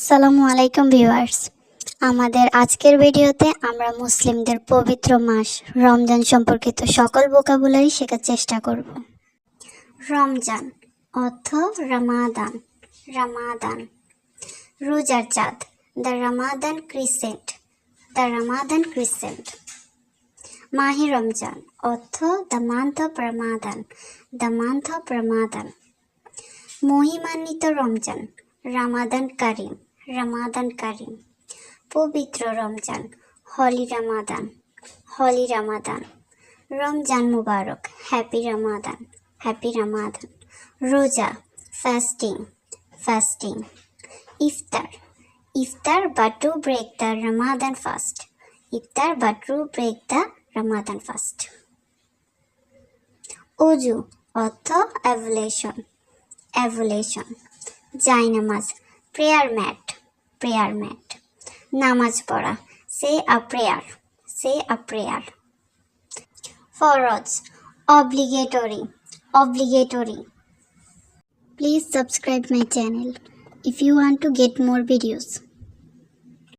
আসসালামু আলাইকুম ভিউয়ার্স। আমাদের আজকের ভিডিওতে আমরা মুসলিমদের পবিত্র মাস রমজান সম্পর্কিত সকল ভোকাবুলারি শেখার চেষ্টা করব। রমজান অর্থ রামাদান, রামাদান। রোজার চাঁদ, the Ramadan crescent, the Ramadan crescent. মাহে রমজান অর্থ the month of Ramadan, the month of Ramadan. মহিমান্বিত রমজান, রামাদান কারিম, রামাদান কারিম। পবিত্র রমজান, হলি রামাদান, হলি রামাদান। রমজান মুবারক, হ্যাপি রামাদান, হ্যাপি রামাদান। রোজা, fasting, fasting. Iftar, iftar but to break the Ramadan fast, iftar but to break the Ramadan fast। অজু অর্থ অ্যাভুলেশন, অ্যাভুলেশন। জায়নামাজ, প্রেয়ার ম্যাট, প্রেয়ার ম্যাট। নামাজ পড়া, say a prayer, say a prayer. ফরজ, obligatory, obligatory। Please subscribe my channel if you want to get more videos.